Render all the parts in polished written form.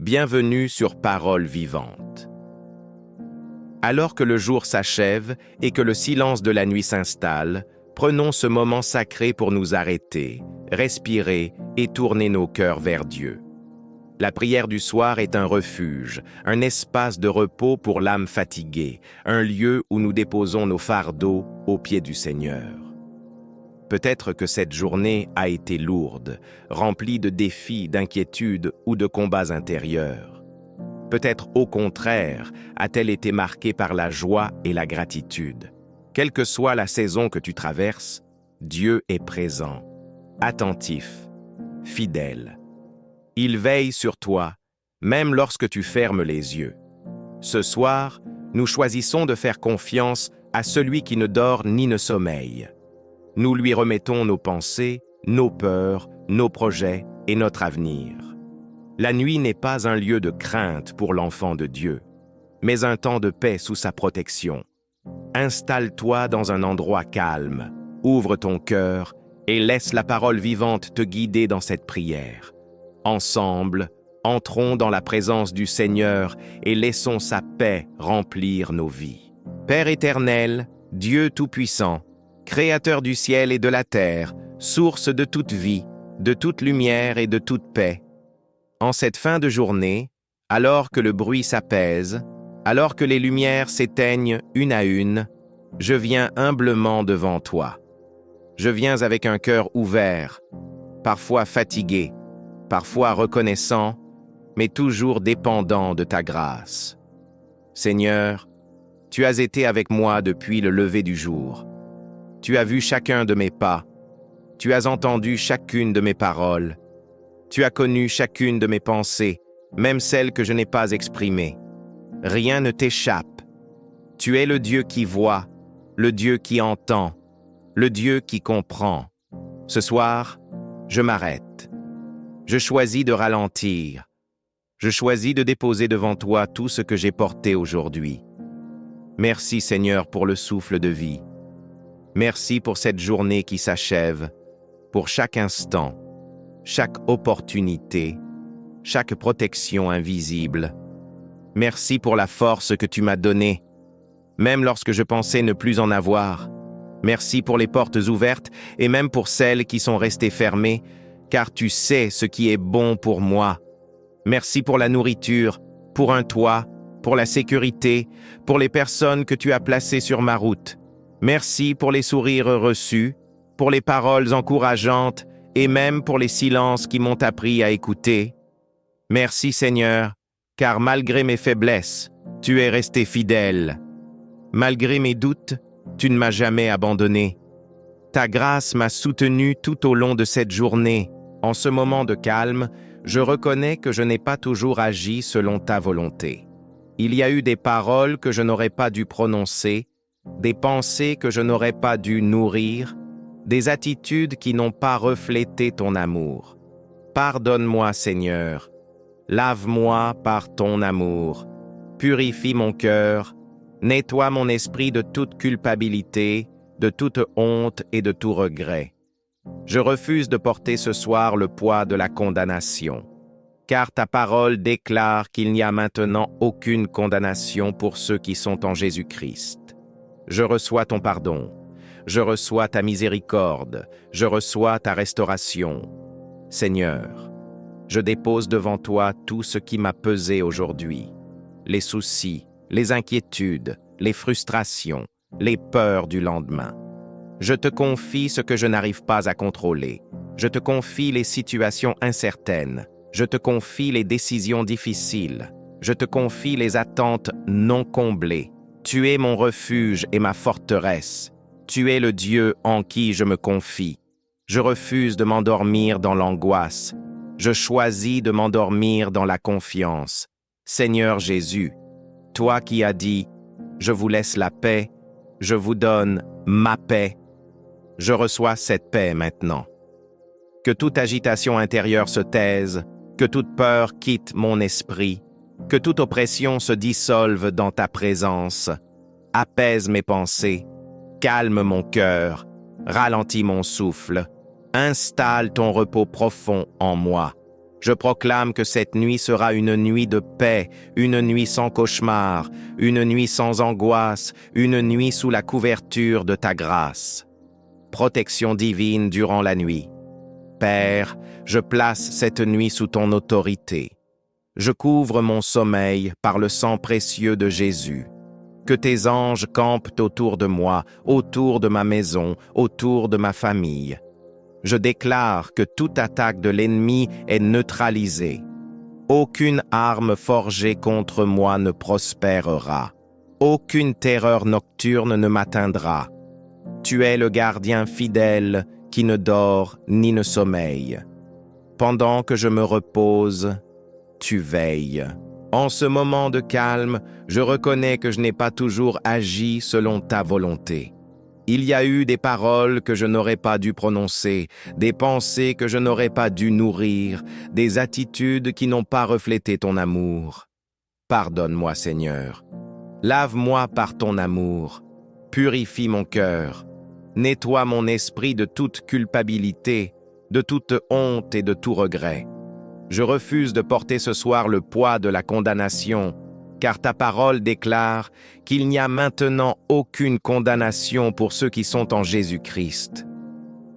Bienvenue sur Parole vivante. Alors que le jour s'achève et que le silence de la nuit s'installe, prenons ce moment sacré pour nous arrêter, respirer et tourner nos cœurs vers Dieu. La prière du soir est un refuge, un espace de repos pour l'âme fatiguée, un lieu où nous déposons nos fardeaux aux pieds du Seigneur. Peut-être que cette journée a été lourde, remplie de défis, d'inquiétudes ou de combats intérieurs. Peut-être au contraire, a-t-elle été marquée par la joie et la gratitude. Quelle que soit la saison que tu traverses, Dieu est présent, attentif, fidèle. Il veille sur toi, même lorsque tu fermes les yeux. Ce soir, nous choisissons de faire confiance à celui qui ne dort ni ne sommeille. Nous lui remettons nos pensées, nos peurs, nos projets et notre avenir. La nuit n'est pas un lieu de crainte pour l'enfant de Dieu, mais un temps de paix sous sa protection. Installe-toi dans un endroit calme, ouvre ton cœur et laisse la parole vivante te guider dans cette prière. Ensemble, entrons dans la présence du Seigneur et laissons sa paix remplir nos vies. Père éternel, Dieu tout-puissant, Créateur du ciel et de la terre, source de toute vie, de toute lumière et de toute paix. En cette fin de journée, alors que le bruit s'apaise, alors que les lumières s'éteignent une à une, je viens humblement devant toi. Je viens avec un cœur ouvert, parfois fatigué, parfois reconnaissant, mais toujours dépendant de ta grâce. Seigneur, tu as été avec moi depuis le lever du jour. Tu as vu chacun de mes pas. Tu as entendu chacune de mes paroles. Tu as connu chacune de mes pensées, même celles que je n'ai pas exprimées. Rien ne t'échappe. Tu es le Dieu qui voit, le Dieu qui entend, le Dieu qui comprend. Ce soir, je m'arrête. Je choisis de ralentir. Je choisis de déposer devant toi tout ce que j'ai porté aujourd'hui. Merci Seigneur pour le souffle de vie. Merci pour cette journée qui s'achève, pour chaque instant, chaque opportunité, chaque protection invisible. Merci pour la force que tu m'as donnée, même lorsque je pensais ne plus en avoir. Merci pour les portes ouvertes et même pour celles qui sont restées fermées, car tu sais ce qui est bon pour moi. Merci pour la nourriture, pour un toit, pour la sécurité, pour les personnes que tu as placées sur ma route. Merci pour les sourires reçus, pour les paroles encourageantes et même pour les silences qui m'ont appris à écouter. Merci Seigneur, car malgré mes faiblesses, tu es resté fidèle. Malgré mes doutes, tu ne m'as jamais abandonné. Ta grâce m'a soutenu tout au long de cette journée. En ce moment de calme, je reconnais que je n'ai pas toujours agi selon ta volonté. Il y a eu des paroles que je n'aurais pas dû prononcer, des pensées que je n'aurais pas dû nourrir, des attitudes qui n'ont pas reflété ton amour. Pardonne-moi, Seigneur. Lave-moi par ton amour. Purifie mon cœur. Nettoie mon esprit de toute culpabilité, de toute honte et de tout regret. Je refuse de porter ce soir le poids de la condamnation, car ta parole déclare qu'il n'y a maintenant aucune condamnation pour ceux qui sont en Jésus-Christ. Je reçois ton pardon, je reçois ta miséricorde, je reçois ta restauration. Seigneur, je dépose devant toi tout ce qui m'a pesé aujourd'hui, les soucis, les inquiétudes, les frustrations, les peurs du lendemain. Je te confie ce que je n'arrive pas à contrôler. Je te confie les situations incertaines. Je te confie les décisions difficiles. Je te confie les attentes non comblées. Tu es mon refuge et ma forteresse. Tu es le Dieu en qui je me confie. Je refuse de m'endormir dans l'angoisse. Je choisis de m'endormir dans la confiance. Seigneur Jésus, toi qui as dit « Je vous laisse la paix, je vous donne ma paix », je reçois cette paix maintenant. Que toute agitation intérieure se taise, que toute peur quitte mon esprit, que toute oppression se dissolve dans ta présence. Apaise mes pensées, calme mon cœur, ralentis mon souffle, installe ton repos profond en moi. Je proclame que cette nuit sera une nuit de paix, une nuit sans cauchemar, une nuit sans angoisse, une nuit sous la couverture de ta grâce. Protection divine durant la nuit. Père, je place cette nuit sous ton autorité. Je couvre mon sommeil par le sang précieux de Jésus. Que tes anges campent autour de moi, autour de ma maison, autour de ma famille. Je déclare que toute attaque de l'ennemi est neutralisée. Aucune arme forgée contre moi ne prospérera. Aucune terreur nocturne ne m'atteindra. Tu es le gardien fidèle qui ne dort ni ne sommeille. Pendant que je me repose, tu veilles. En ce moment de calme, je reconnais que je n'ai pas toujours agi selon ta volonté. Il y a eu des paroles que je n'aurais pas dû prononcer, des pensées que je n'aurais pas dû nourrir, des attitudes qui n'ont pas reflété ton amour. Pardonne-moi, Seigneur. Lave-moi par ton amour. Purifie mon cœur. Nettoie mon esprit de toute culpabilité, de toute honte et de tout regret. Je refuse de porter ce soir le poids de la condamnation, car ta parole déclare qu'il n'y a maintenant aucune condamnation pour ceux qui sont en Jésus-Christ.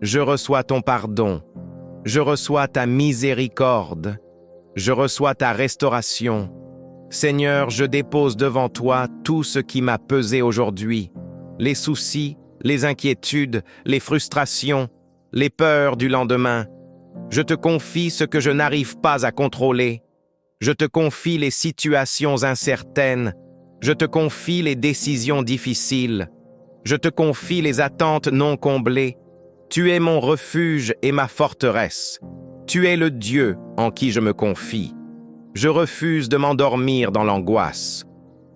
Je reçois ton pardon, je reçois ta miséricorde, je reçois ta restauration. Seigneur, je dépose devant toi tout ce qui m'a pesé aujourd'hui, les soucis, les inquiétudes, les frustrations, les peurs du lendemain. Je te confie ce que je n'arrive pas à contrôler. Je te confie les situations incertaines. Je te confie les décisions difficiles. Je te confie les attentes non comblées. Tu es mon refuge et ma forteresse. Tu es le Dieu en qui je me confie. Je refuse de m'endormir dans l'angoisse.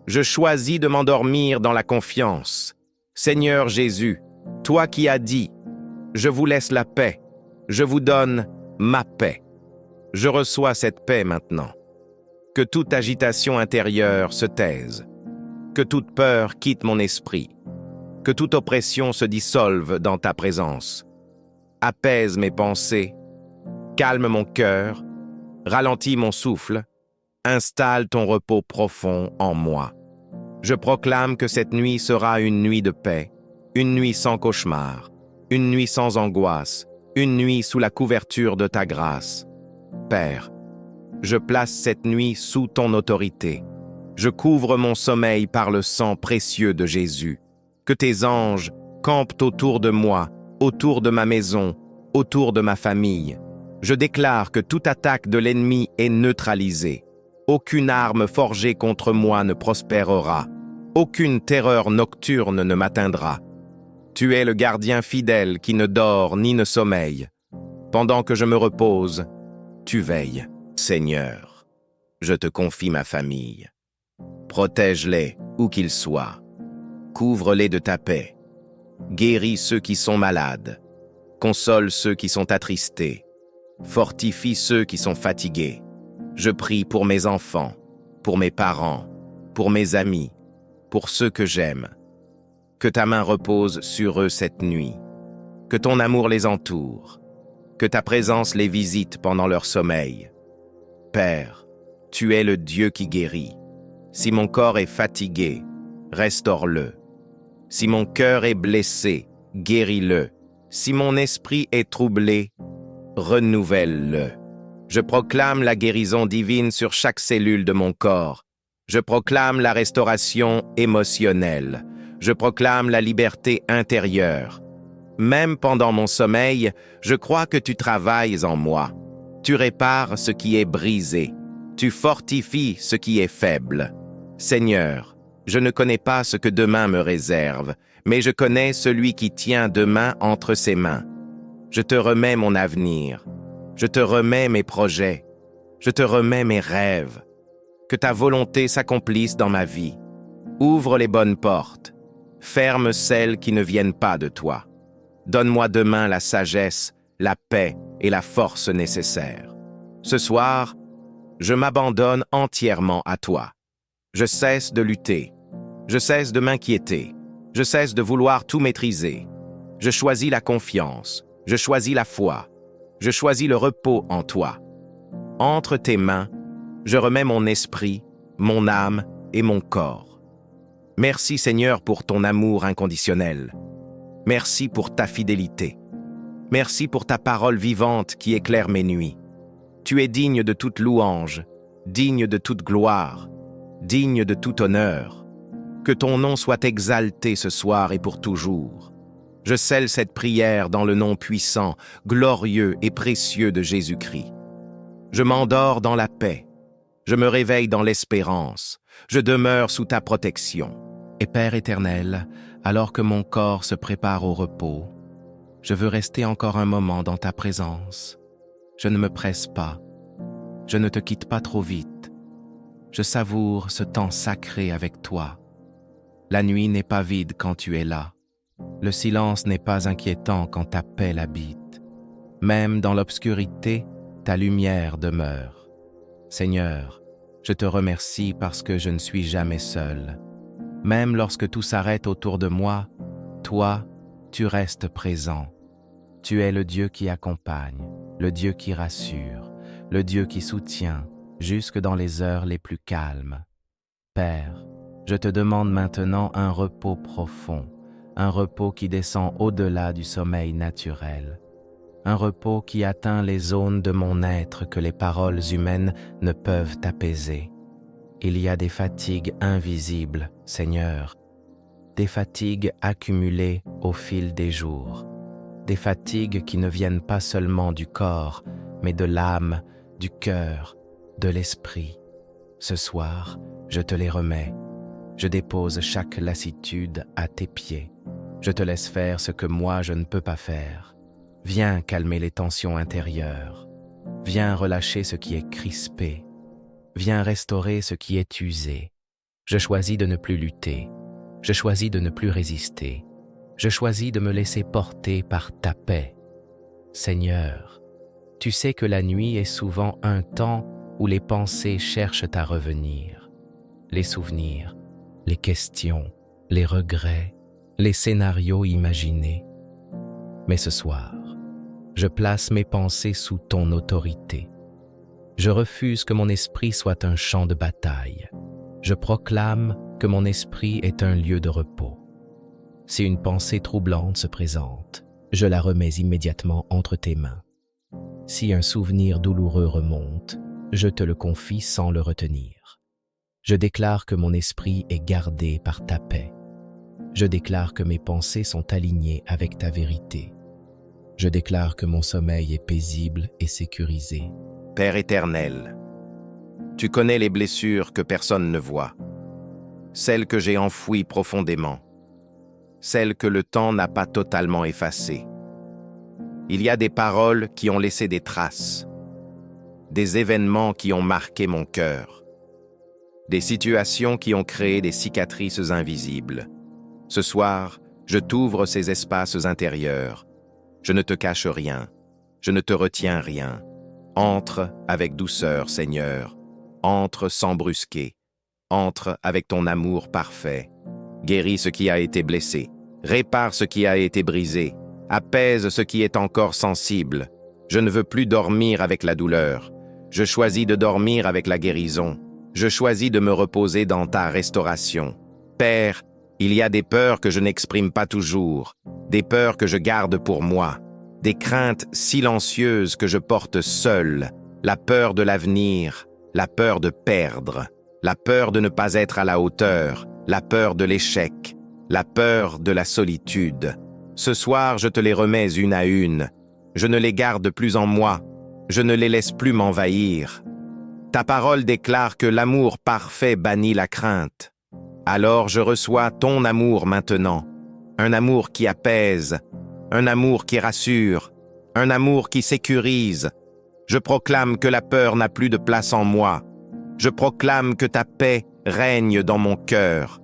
Je choisis de m'endormir dans la confiance. Seigneur Jésus, toi qui as dit, « Je vous laisse la paix, je vous donne ma paix ». Je reçois cette paix maintenant. Que toute agitation intérieure se taise. Que toute peur quitte mon esprit. Que toute oppression se dissolve dans ta présence. Apaise mes pensées. Calme mon cœur. Ralentis mon souffle. Installe ton repos profond en moi. Je proclame que cette nuit sera une nuit de paix, une nuit sans cauchemar, une nuit sans angoisse, une nuit sous la couverture de ta grâce. Père, je place cette nuit sous ton autorité. Je couvre mon sommeil par le sang précieux de Jésus. Que tes anges campent autour de moi, autour de ma maison, autour de ma famille. Je déclare que toute attaque de l'ennemi est neutralisée. Aucune arme forgée contre moi ne prospérera. Aucune terreur nocturne ne m'atteindra. Tu es le gardien fidèle qui ne dort ni ne sommeille. Pendant que je me repose, tu veilles. Seigneur, je te confie ma famille. Protège-les où qu'ils soient. Couvre-les de ta paix. Guéris ceux qui sont malades. Console ceux qui sont attristés. Fortifie ceux qui sont fatigués. Je prie pour mes enfants, pour mes parents, pour mes amis, pour ceux que j'aime. Que ta main repose sur eux cette nuit. Que ton amour les entoure. Que ta présence les visite pendant leur sommeil. Père, tu es le Dieu qui guérit. Si mon corps est fatigué, restaure-le. Si mon cœur est blessé, guéris-le. Si mon esprit est troublé, renouvelle-le. Je proclame la guérison divine sur chaque cellule de mon corps. Je proclame la restauration émotionnelle. Je proclame la liberté intérieure. Même pendant mon sommeil, je crois que tu travailles en moi. Tu répares ce qui est brisé. Tu fortifies ce qui est faible. Seigneur, je ne connais pas ce que demain me réserve, mais je connais celui qui tient demain entre ses mains. Je te remets mon avenir. Je te remets mes projets. Je te remets mes rêves. Que ta volonté s'accomplisse dans ma vie. Ouvre les bonnes portes. Ferme celles qui ne viennent pas de toi. Donne-moi demain la sagesse, la paix et la force nécessaires. Ce soir, je m'abandonne entièrement à toi. Je cesse de lutter. Je cesse de m'inquiéter. Je cesse de vouloir tout maîtriser. Je choisis la confiance. Je choisis la foi. Je choisis le repos en toi. Entre tes mains, je remets mon esprit, mon âme et mon corps. Merci Seigneur pour ton amour inconditionnel. Merci pour ta fidélité. Merci pour ta parole vivante qui éclaire mes nuits. Tu es digne de toute louange, digne de toute gloire, digne de tout honneur. Que ton nom soit exalté ce soir et pour toujours. Je scelle cette prière dans le nom puissant, glorieux et précieux de Jésus-Christ. Je m'endors dans la paix. Je me réveille dans l'espérance. Je demeure sous ta protection. Et Père éternel, alors que mon corps se prépare au repos, je veux rester encore un moment dans ta présence. Je ne me presse pas. Je ne te quitte pas trop vite. Je savoure ce temps sacré avec toi. La nuit n'est pas vide quand tu es là. Le silence n'est pas inquiétant quand ta paix l'habite. Même dans l'obscurité, ta lumière demeure. Seigneur, je te remercie parce que je ne suis jamais seul. Même lorsque tout s'arrête autour de moi, toi, tu restes présent. Tu es le Dieu qui accompagne, le Dieu qui rassure, le Dieu qui soutient, jusque dans les heures les plus calmes. Père, je te demande maintenant un repos profond, un repos qui descend au-delà du sommeil naturel, un repos qui atteint les zones de mon être que les paroles humaines ne peuvent apaiser. Il y a des fatigues invisibles, Seigneur, des fatigues accumulées au fil des jours, des fatigues qui ne viennent pas seulement du corps, mais de l'âme, du cœur, de l'esprit. Ce soir, je te les remets. Je dépose chaque lassitude à tes pieds. Je te laisse faire ce que moi je ne peux pas faire. Viens calmer les tensions intérieures. Viens relâcher ce qui est crispé. Viens restaurer ce qui est usé. Je choisis de ne plus lutter. Je choisis de ne plus résister. Je choisis de me laisser porter par ta paix. Seigneur, tu sais que la nuit est souvent un temps où les pensées cherchent à revenir. Les souvenirs, les questions, les regrets, les scénarios imaginés. Mais ce soir, je place mes pensées sous ton autorité. Je refuse que mon esprit soit un champ de bataille. Je proclame que mon esprit est un lieu de repos. Si une pensée troublante se présente, je la remets immédiatement entre tes mains. Si un souvenir douloureux remonte, je te le confie sans le retenir. Je déclare que mon esprit est gardé par ta paix. Je déclare que mes pensées sont alignées avec ta vérité. Je déclare que mon sommeil est paisible et sécurisé. Père éternel, tu connais les blessures que personne ne voit, celles que j'ai enfouies profondément, celles que le temps n'a pas totalement effacées. Il y a des paroles qui ont laissé des traces, des événements qui ont marqué mon cœur, des situations qui ont créé des cicatrices invisibles. Ce soir, je t'ouvre ces espaces intérieurs. Je ne te cache rien, je ne te retiens rien. Entre avec douceur, Seigneur. Entre sans brusquer. Entre avec ton amour parfait. Guéris ce qui a été blessé. Répare ce qui a été brisé. Apaise ce qui est encore sensible. Je ne veux plus dormir avec la douleur. Je choisis de dormir avec la guérison. Je choisis de me reposer dans ta restauration. Père, il y a des peurs que je n'exprime pas toujours, des peurs que je garde pour moi, des craintes silencieuses que je porte seul, la peur de l'avenir, la peur de perdre, la peur de ne pas être à la hauteur, la peur de l'échec, la peur de la solitude. Ce soir, je te les remets une à une. Je ne les garde plus en moi, je ne les laisse plus m'envahir. Ta parole déclare que l'amour parfait bannit la crainte. Alors je reçois ton amour maintenant, un amour qui apaise, un amour qui rassure, un amour qui sécurise. Je proclame que la peur n'a plus de place en moi. Je proclame que ta paix règne dans mon cœur.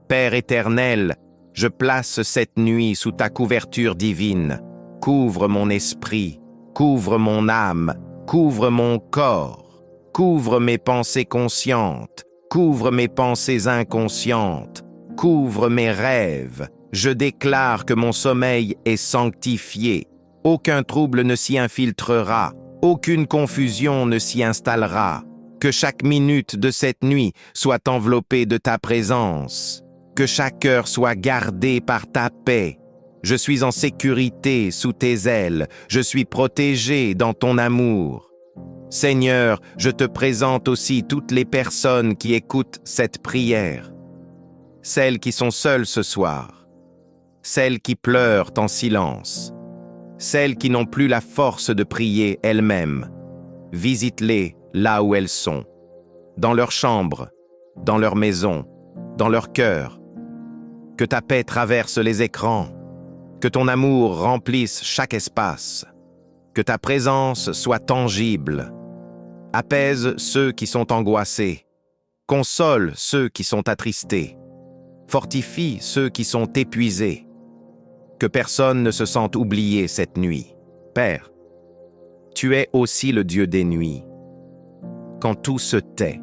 Père éternel, je place cette nuit sous ta couverture divine. Couvre mon esprit, couvre mon âme, couvre mon corps, couvre mes pensées conscientes, couvre mes pensées inconscientes, couvre mes rêves. Je déclare que mon sommeil est sanctifié. Aucun trouble ne s'y infiltrera. Aucune confusion ne s'y installera. Que chaque minute de cette nuit soit enveloppée de ta présence. Que chaque heure soit gardée par ta paix. Je suis en sécurité sous tes ailes. Je suis protégé dans ton amour. Seigneur, je te présente aussi toutes les personnes qui écoutent cette prière. Celles qui sont seules ce soir. Celles qui pleurent en silence. Celles qui n'ont plus la force de prier elles-mêmes. Visite-les là où elles sont, dans leur chambre, dans leur maison, dans leur cœur. Que ta paix traverse les écrans, que ton amour remplisse chaque espace, que ta présence soit tangible. Apaise ceux qui sont angoissés, console ceux qui sont attristés, fortifie ceux qui sont épuisés. Que personne ne se sente oublié cette nuit. Père, tu es aussi le Dieu des nuits. Quand tout se tait,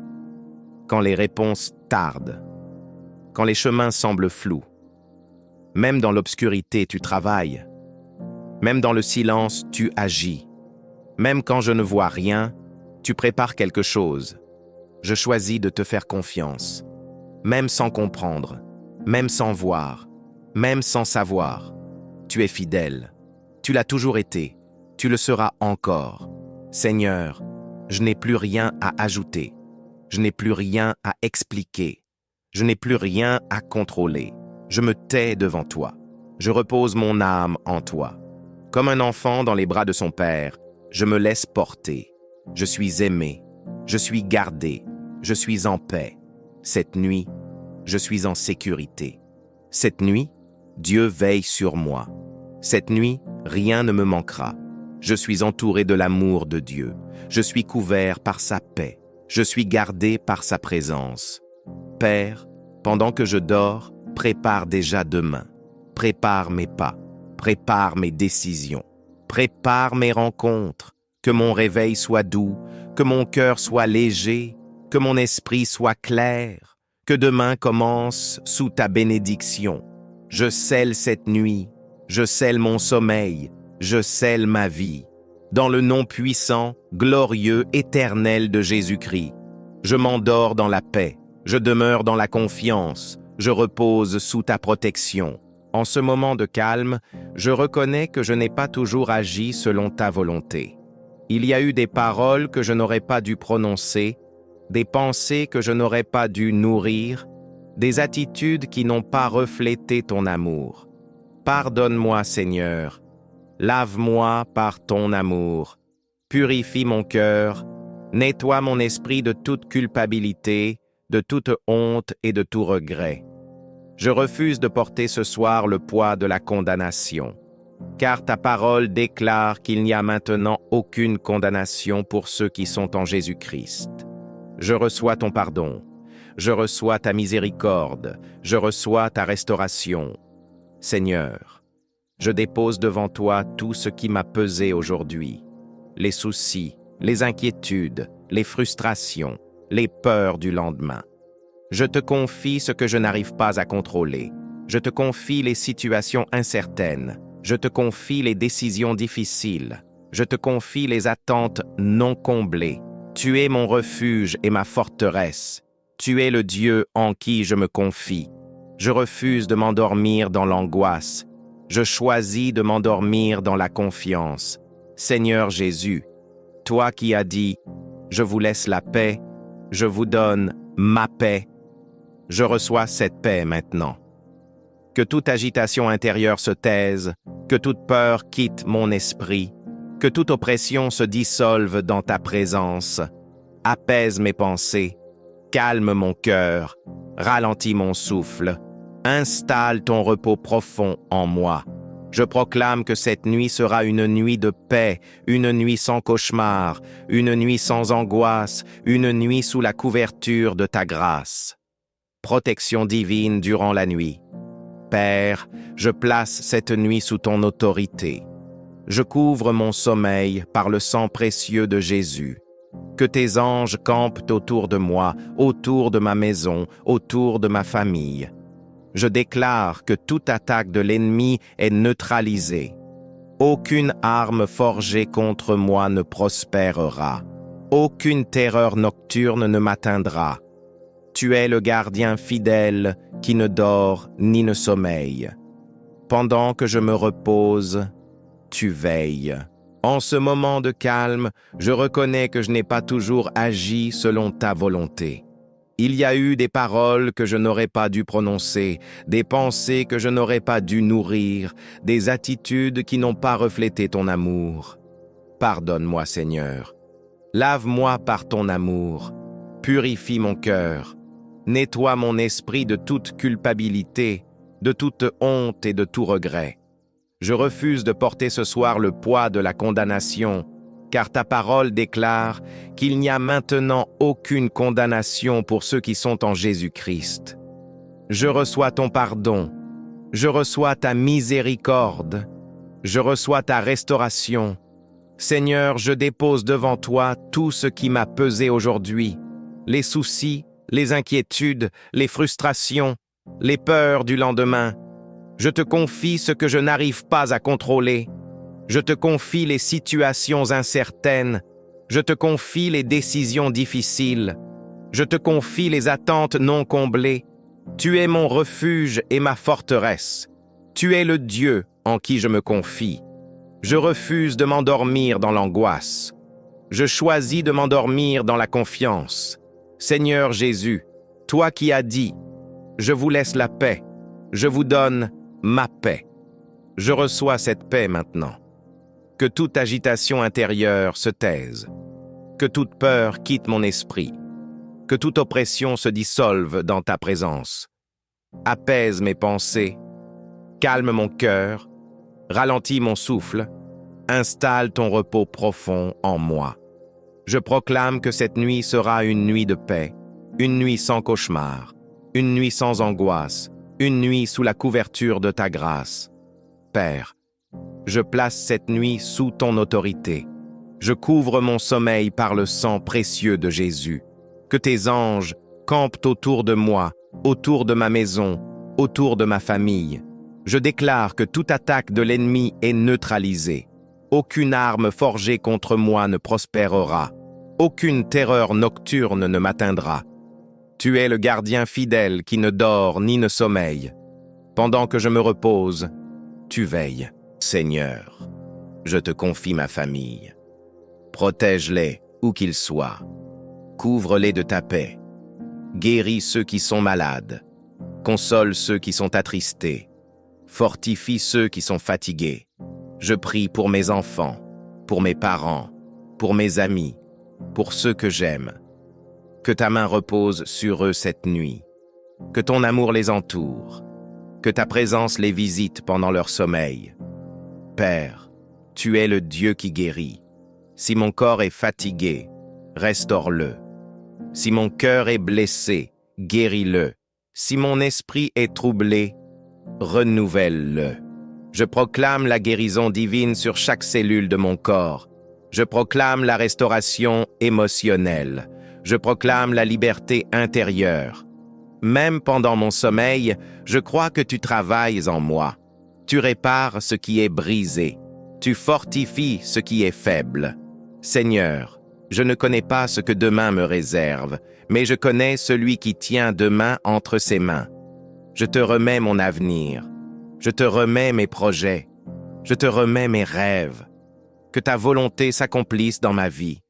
quand les réponses tardent, quand les chemins semblent flous, même dans l'obscurité tu travailles, même dans le silence tu agis, même quand je ne vois rien, tu prépares quelque chose. Je choisis de te faire confiance, même sans comprendre, même sans voir, même sans savoir. Tu es fidèle, tu l'as toujours été, tu le seras encore. Seigneur, je n'ai plus rien à ajouter. Je n'ai plus rien à expliquer. Je n'ai plus rien à contrôler. Je me tais devant toi. Je repose mon âme en toi. Comme un enfant dans les bras de son père, je me laisse porter. Je suis aimé. Je suis gardé. Je suis en paix. Cette nuit, je suis en sécurité. Cette nuit, Dieu veille sur moi. Cette nuit, rien ne me manquera. Je suis entouré de l'amour de Dieu. Je suis couvert par sa paix. Je suis gardé par sa présence. Père, pendant que je dors, prépare déjà demain. Prépare mes pas. Prépare mes décisions. Prépare mes rencontres. Que mon réveil soit doux. Que mon cœur soit léger. Que mon esprit soit clair. Que demain commence sous ta bénédiction. Je scelle cette nuit. Je scelle mon sommeil. Je scelle ma vie, dans le nom puissant, glorieux, éternel de Jésus-Christ. Je m'endors dans la paix, je demeure dans la confiance, je repose sous ta protection. En ce moment de calme, je reconnais que je n'ai pas toujours agi selon ta volonté. Il y a eu des paroles que je n'aurais pas dû prononcer, des pensées que je n'aurais pas dû nourrir, des attitudes qui n'ont pas reflété ton amour. Pardonne-moi, Seigneur. Lave-moi par ton amour, purifie mon cœur, nettoie mon esprit de toute culpabilité, de toute honte et de tout regret. Je refuse de porter ce soir le poids de la condamnation, car ta parole déclare qu'il n'y a maintenant aucune condamnation pour ceux qui sont en Jésus-Christ. Je reçois ton pardon, je reçois ta miséricorde, je reçois ta restauration. Seigneur, je dépose devant toi tout ce qui m'a pesé aujourd'hui, les soucis, les inquiétudes, les frustrations, les peurs du lendemain. Je te confie ce que je n'arrive pas à contrôler. Je te confie les situations incertaines. Je te confie les décisions difficiles. Je te confie les attentes non comblées. Tu es mon refuge et ma forteresse. Tu es le Dieu en qui je me confie. Je refuse de m'endormir dans l'angoisse. Je choisis de m'endormir dans la confiance. Seigneur Jésus, toi qui as dit « Je vous laisse la paix, je vous donne ma paix », je reçois cette paix maintenant. Que toute agitation intérieure se taise, que toute peur quitte mon esprit, que toute oppression se dissolve dans ta présence. Apaise mes pensées, calme mon cœur, ralentis mon souffle. Installe ton repos profond en moi. Je proclame que cette nuit sera une nuit de paix, une nuit sans cauchemar, une nuit sans angoisse, une nuit sous la couverture de ta grâce. Protection divine durant la nuit. Père, je place cette nuit sous ton autorité. Je couvre mon sommeil par le sang précieux de Jésus. Que tes anges campent autour de moi, autour de ma maison, autour de ma famille. Je déclare que toute attaque de l'ennemi est neutralisée. Aucune arme forgée contre moi ne prospérera. Aucune terreur nocturne ne m'atteindra. Tu es le gardien fidèle qui ne dort ni ne sommeille. Pendant que je me repose, tu veilles. En ce moment de calme, je reconnais que je n'ai pas toujours agi selon ta volonté. Il y a eu des paroles que je n'aurais pas dû prononcer, des pensées que je n'aurais pas dû nourrir, des attitudes qui n'ont pas reflété ton amour. Pardonne-moi, Seigneur. Lave-moi par ton amour. Purifie mon cœur. Nettoie mon esprit de toute culpabilité, de toute honte et de tout regret. Je refuse de porter ce soir le poids de la condamnation, car ta parole déclare qu'il n'y a maintenant aucune condamnation pour ceux qui sont en Jésus-Christ. Je reçois ton pardon, je reçois ta miséricorde, je reçois ta restauration. Seigneur, je dépose devant toi tout ce qui m'a pesé aujourd'hui, les soucis, les inquiétudes, les frustrations, les peurs du lendemain. Je te confie ce que je n'arrive pas à contrôler. Je te confie les situations incertaines. Je te confie les décisions difficiles. Je te confie les attentes non comblées. Tu es mon refuge et ma forteresse. Tu es le Dieu en qui je me confie. Je refuse de m'endormir dans l'angoisse. Je choisis de m'endormir dans la confiance. Seigneur Jésus, toi qui as dit, « Je vous laisse la paix, je vous donne ma paix ». Je reçois cette paix maintenant. Que toute agitation intérieure se taise. Que toute peur quitte mon esprit. Que toute oppression se dissolve dans ta présence. Apaise mes pensées. Calme mon cœur. Ralentis mon souffle. Installe ton repos profond en moi. Je proclame que cette nuit sera une nuit de paix, une nuit sans cauchemar, une nuit sans angoisse, une nuit sous la couverture de ta grâce. Père, je place cette nuit sous ton autorité. Je couvre mon sommeil par le sang précieux de Jésus. Que tes anges campent autour de moi, autour de ma maison, autour de ma famille. Je déclare que toute attaque de l'ennemi est neutralisée. Aucune arme forgée contre moi ne prospérera. Aucune terreur nocturne ne m'atteindra. Tu es le gardien fidèle qui ne dort ni ne sommeille. Pendant que je me repose, tu veilles. Seigneur, je te confie ma famille. Protège-les où qu'ils soient. Couvre-les de ta paix. Guéris ceux qui sont malades. Console ceux qui sont attristés. Fortifie ceux qui sont fatigués. Je prie pour mes enfants, pour mes parents, pour mes amis, pour ceux que j'aime. Que ta main repose sur eux cette nuit. Que ton amour les entoure. Que ta présence les visite pendant leur sommeil. Père, tu es le Dieu qui guérit. Si mon corps est fatigué, restaure-le. Si mon cœur est blessé, guéris-le. Si mon esprit est troublé, renouvelle-le. Je proclame la guérison divine sur chaque cellule de mon corps. Je proclame la restauration émotionnelle. Je proclame la liberté intérieure. Même pendant mon sommeil, je crois que tu travailles en moi. Tu répares ce qui est brisé. Tu fortifies ce qui est faible. Seigneur, je ne connais pas ce que demain me réserve, mais je connais celui qui tient demain entre ses mains. Je te remets mon avenir. Je te remets mes projets. Je te remets mes rêves. Que ta volonté s'accomplisse dans ma vie.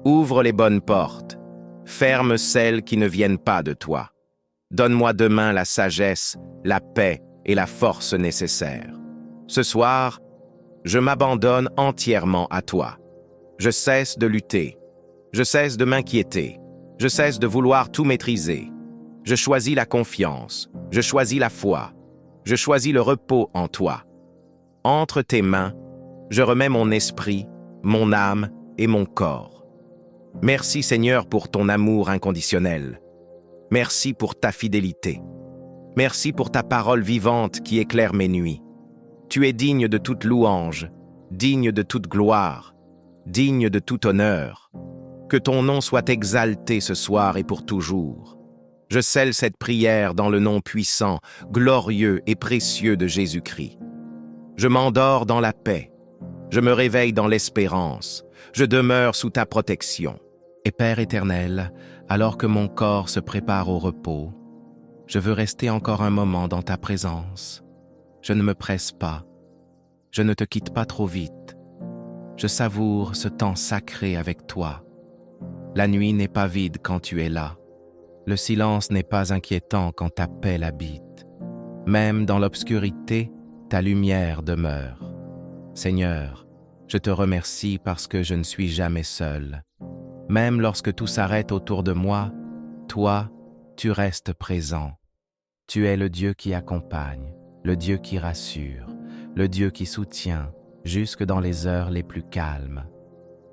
Ouvre les bonnes portes. Ferme celles qui ne viennent pas de toi. Donne-moi demain la sagesse, la paix et la force nécessaires. Ce soir, je m'abandonne entièrement à toi. Je cesse de lutter. Je cesse de m'inquiéter. Je cesse de vouloir tout maîtriser. Je choisis la confiance. Je choisis la foi. Je choisis le repos en toi. Entre tes mains, je remets mon esprit, mon âme et mon corps. Merci Seigneur pour ton amour inconditionnel. Merci pour ta fidélité. Merci pour ta parole vivante qui éclaire mes nuits. Tu es digne de toute louange, digne de toute gloire, digne de tout honneur. Que ton nom soit exalté ce soir et pour toujours. Je scelle cette prière dans le nom puissant, glorieux et précieux de Jésus-Christ. Je m'endors dans la paix, Je me réveille dans l'espérance. Je demeure sous ta protection. Et Père éternel, alors que mon corps se prépare au repos, je veux rester encore un moment dans ta présence. Je ne me presse pas. Je ne te quitte pas trop vite. Je savoure ce temps sacré avec toi. La nuit n'est pas vide quand tu es là. Le silence n'est pas inquiétant quand ta paix l'habite. Même dans l'obscurité, ta lumière demeure. Seigneur, je te remercie parce que je ne suis jamais seul. Même lorsque tout s'arrête autour de moi, toi, tu restes présent. Tu es le Dieu qui accompagne, le Dieu qui rassure, le Dieu qui soutient, jusque dans les heures les plus calmes.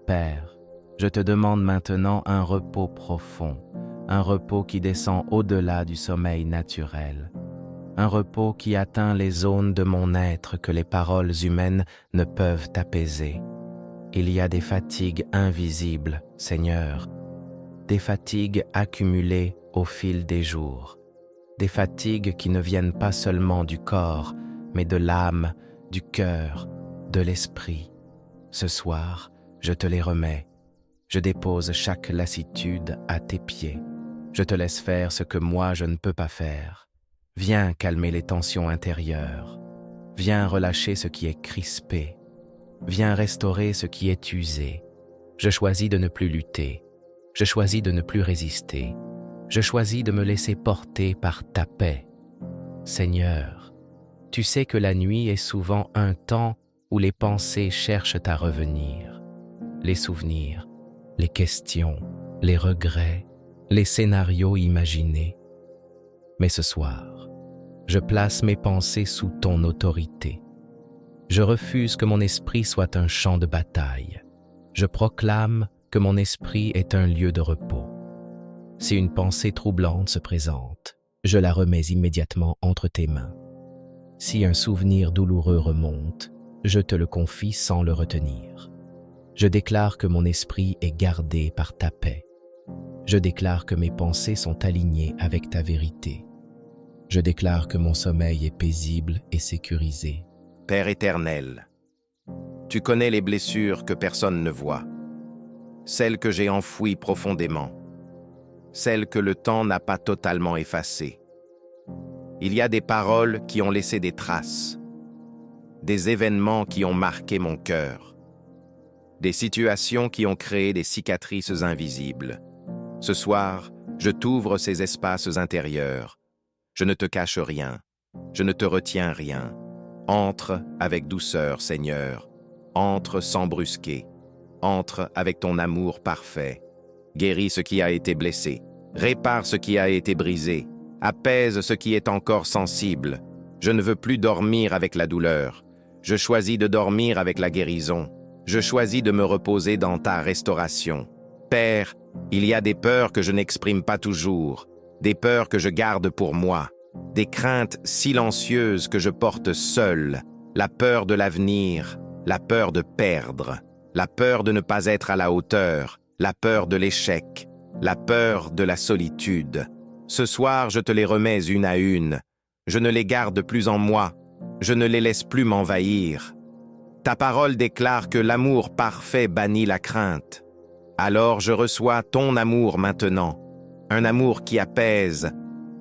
Père, je te demande maintenant un repos profond, un repos qui descend au-delà du sommeil naturel, un repos qui atteint les zones de mon être que les paroles humaines ne peuvent apaiser. Il y a des fatigues invisibles, Seigneur, des fatigues accumulées au fil des jours, des fatigues qui ne viennent pas seulement du corps, mais de l'âme, du cœur, de l'esprit. Ce soir, je te les remets. Je dépose chaque lassitude à tes pieds. Je te laisse faire ce que moi je ne peux pas faire. Viens calmer les tensions intérieures. Viens relâcher ce qui est crispé. Viens restaurer ce qui est usé. Je choisis de ne plus lutter. Je choisis de ne plus résister. Je choisis de me laisser porter par ta paix. Seigneur, tu sais que la nuit est souvent un temps où les pensées cherchent à revenir. Les souvenirs, les questions, les regrets, les scénarios imaginés. Mais ce soir, je place mes pensées sous ton autorité. Je refuse que mon esprit soit un champ de bataille. Je proclame que mon esprit est un lieu de repos. Si une pensée troublante se présente, je la remets immédiatement entre tes mains. Si un souvenir douloureux remonte, je te le confie sans le retenir. Je déclare que mon esprit est gardé par ta paix. Je déclare que mes pensées sont alignées avec ta vérité. Je déclare que mon sommeil est paisible et sécurisé. Père éternel, tu connais les blessures que personne ne voit, celles que j'ai enfouies profondément, celles que le temps n'a pas totalement effacées. Il y a des paroles qui ont laissé des traces, des événements qui ont marqué mon cœur, des situations qui ont créé des cicatrices invisibles. Ce soir, je t'ouvre ces espaces intérieurs. Je ne te cache rien, je ne te retiens rien. Entre avec douceur, Seigneur. Entre sans brusquer. Entre avec ton amour parfait. Guéris ce qui a été blessé. Répare ce qui a été brisé. Apaise ce qui est encore sensible. Je ne veux plus dormir avec la douleur. Je choisis de dormir avec la guérison. Je choisis de me reposer dans ta restauration. Père, il y a des peurs que je n'exprime pas toujours, des peurs que je garde pour moi, des craintes silencieuses que je porte seul, la peur de l'avenir, la peur de perdre, la peur de ne pas être à la hauteur, la peur de l'échec, la peur de la solitude. Ce soir, je te les remets une à une. Je ne les garde plus en moi, je ne les laisse plus m'envahir. Ta parole déclare que l'amour parfait bannit la crainte. Alors je reçois ton amour maintenant, un amour qui apaise,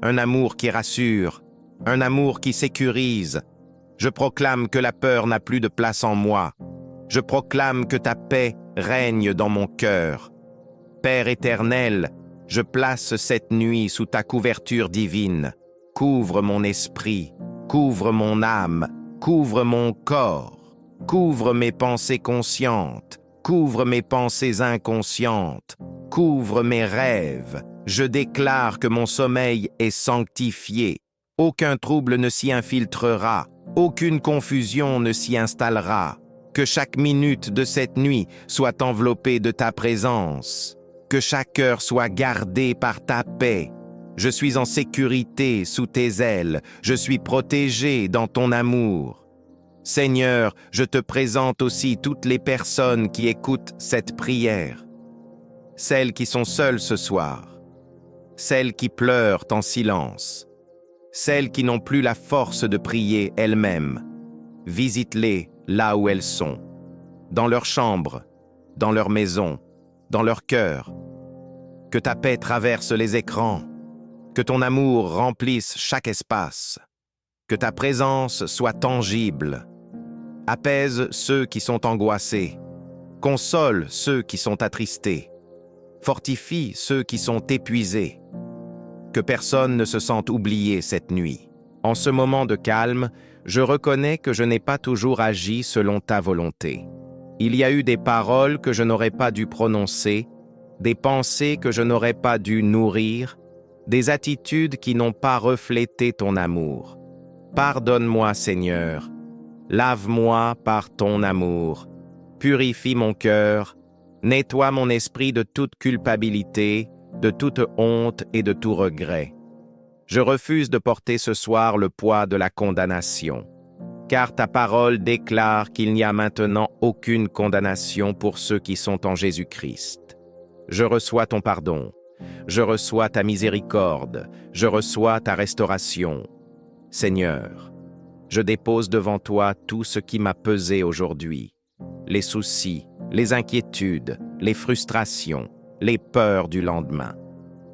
un amour qui rassure, un amour qui sécurise. Je proclame que la peur n'a plus de place en moi. Je proclame que ta paix règne dans mon cœur. Père éternel, je place cette nuit sous ta couverture divine. Couvre mon esprit, couvre mon âme, couvre mon corps, couvre mes pensées conscientes, couvre mes pensées inconscientes, couvre mes rêves. Je déclare que mon sommeil est sanctifié. Aucun trouble ne s'y infiltrera, aucune confusion ne s'y installera. Que chaque minute de cette nuit soit enveloppée de ta présence. Que chaque heure soit gardée par ta paix. Je suis en sécurité sous tes ailes. Je suis protégé dans ton amour. Seigneur, je te présente aussi toutes les personnes qui écoutent cette prière. Celles qui sont seules ce soir. Celles qui pleurent en silence, celles qui n'ont plus la force de prier elles-mêmes. Visite-les là où elles sont. dans leur chambre, dans leur maison, dans leur cœur. Que ta paix traverse les écrans, que ton amour remplisse chaque espace, que ta présence soit tangible. Apaise ceux qui sont angoissés, console ceux qui sont attristés, fortifie ceux qui sont épuisés. Que personne ne se sente oublié cette nuit. En ce moment de calme, je reconnais que je n'ai pas toujours agi selon ta volonté. Il y a eu des paroles que je n'aurais pas dû prononcer, des pensées que je n'aurais pas dû nourrir, des attitudes qui n'ont pas reflété ton amour. Pardonne-moi, Seigneur. Lave-moi par ton amour. Purifie mon cœur. Nettoie mon esprit de toute culpabilité, de toute honte et de tout regret. Je refuse de porter ce soir le poids de la condamnation, car ta parole déclare qu'il n'y a maintenant aucune condamnation pour ceux qui sont en Jésus-Christ. Je reçois ton pardon, je reçois ta miséricorde, je reçois ta restauration. Seigneur, je dépose devant toi tout ce qui m'a pesé aujourd'hui, les soucis, les inquiétudes, les frustrations, les peurs du lendemain.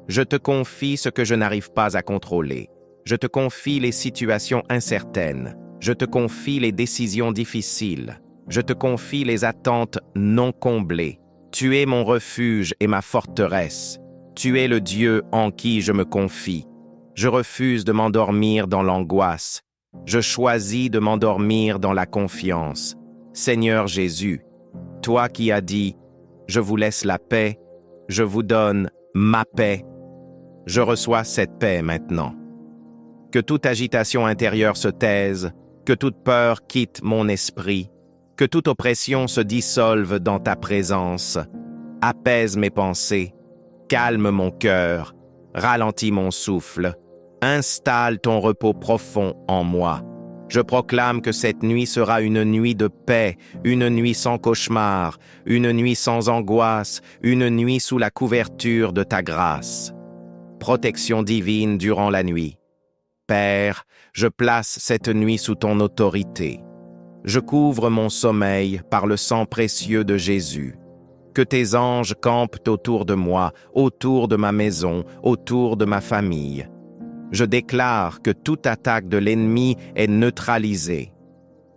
Je te confie ce que je n'arrive pas à contrôler. Je te confie les situations incertaines. Je te confie les décisions difficiles. Je te confie les attentes non comblées. Tu es mon refuge et ma forteresse. Tu es le Dieu en qui je me confie. Je refuse de m'endormir dans l'angoisse. Je choisis de m'endormir dans la confiance. Seigneur Jésus, toi qui as dit « Je vous laisse la paix, je vous donne ma paix », je reçois cette paix maintenant. Que toute agitation intérieure se taise, que toute peur quitte mon esprit, que toute oppression se dissolve dans ta présence. Apaise mes pensées, calme mon cœur, ralentis mon souffle, installe ton repos profond en moi. Je proclame que cette nuit sera une nuit de paix, une nuit sans cauchemar, une nuit sans angoisse, une nuit sous la couverture de ta grâce. Protection divine durant la nuit. Père, je place cette nuit sous ton autorité. Je couvre mon sommeil par le sang précieux de Jésus. Que tes anges campent autour de moi, autour de ma maison, autour de ma famille. Je déclare que toute attaque de l'ennemi est neutralisée.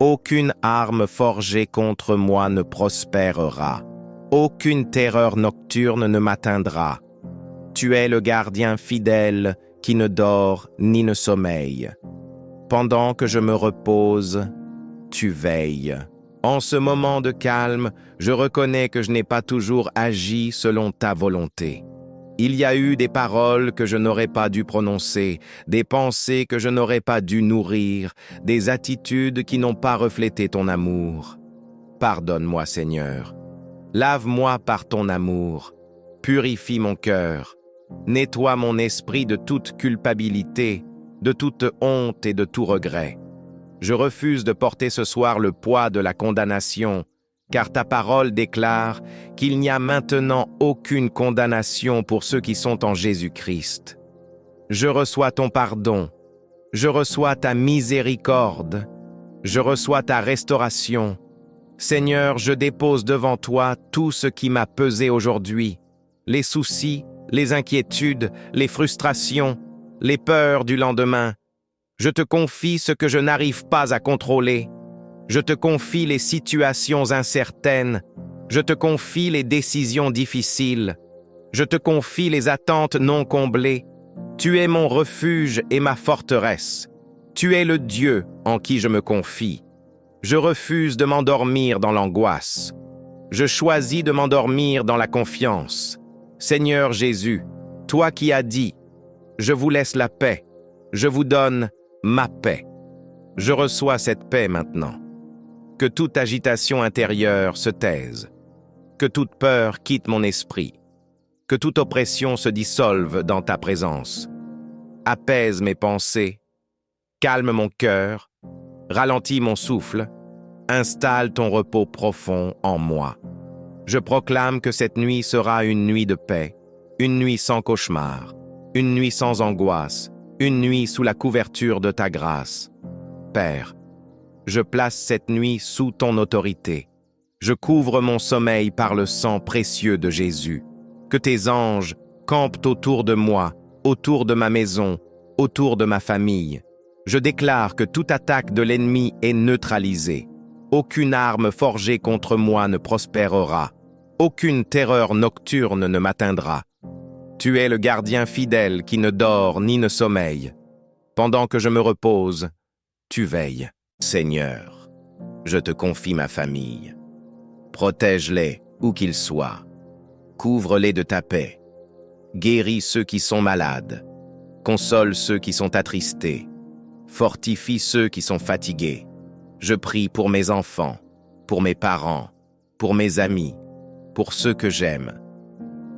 Aucune arme forgée contre moi ne prospérera. Aucune terreur nocturne ne m'atteindra. Tu es le gardien fidèle qui ne dort ni ne sommeille. Pendant que je me repose, tu veilles. En ce moment de calme, je reconnais que je n'ai pas toujours agi selon ta volonté. Il y a eu des paroles que je n'aurais pas dû prononcer, des pensées que je n'aurais pas dû nourrir, des attitudes qui n'ont pas reflété ton amour. Pardonne-moi, Seigneur. Lave-moi par ton amour. Purifie mon cœur. Nettoie mon esprit de toute culpabilité, de toute honte et de tout regret. Je refuse de porter ce soir le poids de la condamnation, car ta parole déclare qu'il n'y a maintenant aucune condamnation pour ceux qui sont en Jésus-Christ. Je reçois ton pardon, je reçois ta miséricorde, je reçois ta restauration. Seigneur, je dépose devant toi tout ce qui m'a pesé aujourd'hui, les soucis, les inquiétudes, les frustrations, les peurs du lendemain. Je te confie ce que je n'arrive pas à contrôler. Je te confie les situations incertaines. Je te confie les décisions difficiles. Je te confie les attentes non comblées. Tu es mon refuge et ma forteresse. Tu es le Dieu en qui je me confie. Je refuse de m'endormir dans l'angoisse. Je choisis de m'endormir dans la confiance. Seigneur Jésus, toi qui as dit « Je vous laisse la paix, je vous donne ma paix ». Je reçois cette paix maintenant. Que toute agitation intérieure se taise. Que toute peur quitte mon esprit. Que toute oppression se dissolve dans ta présence. Apaise mes pensées. Calme mon cœur. Ralentis mon souffle. Installe ton repos profond en moi. Je proclame que cette nuit sera une nuit de paix, une nuit sans cauchemar, une nuit sans angoisse, une nuit sous la couverture de ta grâce. Père, je place cette nuit sous ton autorité. Je couvre mon sommeil par le sang précieux de Jésus. Que tes anges campent autour de moi, autour de ma maison, autour de ma famille. Je déclare que toute attaque de l'ennemi est neutralisée. Aucune arme forgée contre moi ne prospérera. Aucune terreur nocturne ne m'atteindra. Tu es le gardien fidèle qui ne dort ni ne sommeille. Pendant que je me repose, tu veilles. Seigneur, je te confie ma famille. Protège-les, où qu'ils soient. Couvre-les de ta paix. Guéris ceux qui sont malades. Console ceux qui sont attristés. Fortifie ceux qui sont fatigués. Je prie pour mes enfants, pour mes parents, pour mes amis, pour ceux que j'aime.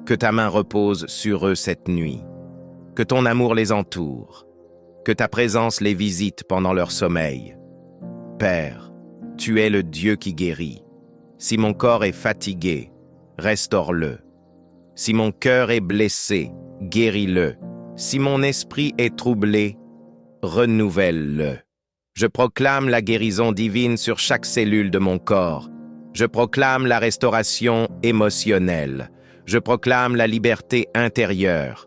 Que ta main repose sur eux cette nuit. Que ton amour les entoure. Que ta présence les visite pendant leur sommeil. Père, tu es le Dieu qui guérit. Si mon corps est fatigué, restaure-le. Si mon cœur est blessé, guéris-le. Si mon esprit est troublé, renouvelle-le. Je proclame la guérison divine sur chaque cellule de mon corps. Je proclame la restauration émotionnelle. Je proclame la liberté intérieure.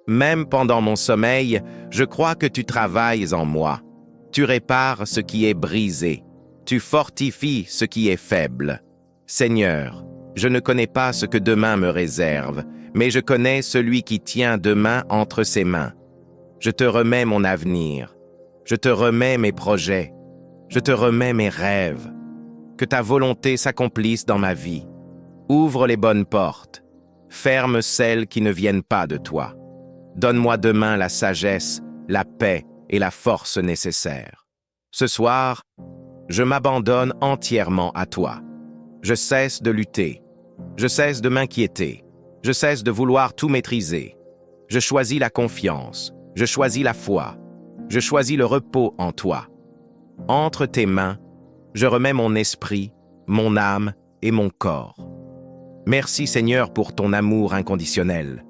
Même pendant mon sommeil, je crois que tu travailles en moi. Tu répares ce qui est brisé. Tu fortifies ce qui est faible. Seigneur, je ne connais pas ce que demain me réserve, mais je connais celui qui tient demain entre ses mains. Je te remets mon avenir. Je te remets mes projets. Je te remets mes rêves. Que ta volonté s'accomplisse dans ma vie. Ouvre les bonnes portes. Ferme celles qui ne viennent pas de toi. Donne-moi demain la sagesse, la paix et la force nécessaires. Ce soir, je m'abandonne entièrement à toi. Je cesse de lutter. Je cesse de m'inquiéter. Je cesse de vouloir tout maîtriser. Je choisis la confiance. Je choisis la foi. Je choisis le repos en toi. Entre tes mains, je remets mon esprit, mon âme et mon corps. Merci Seigneur pour ton amour inconditionnel.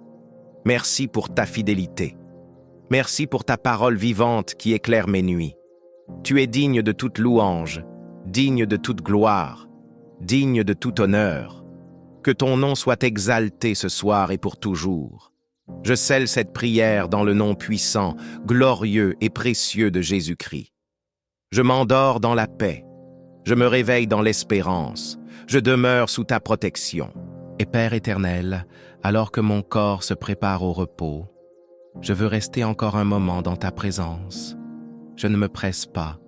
Merci pour ta fidélité. Merci pour ta parole vivante qui éclaire mes nuits. Tu es digne de toute louange, digne de toute gloire, digne de tout honneur. Que ton nom soit exalté ce soir et pour toujours. Je scelle cette prière dans le nom puissant, glorieux et précieux de Jésus-Christ. Je m'endors dans la paix. Je me réveille dans l'espérance. Je demeure sous ta protection. Et Père éternel, alors que mon corps se prépare au repos, je veux rester encore un moment dans ta présence. Je ne me presse pas.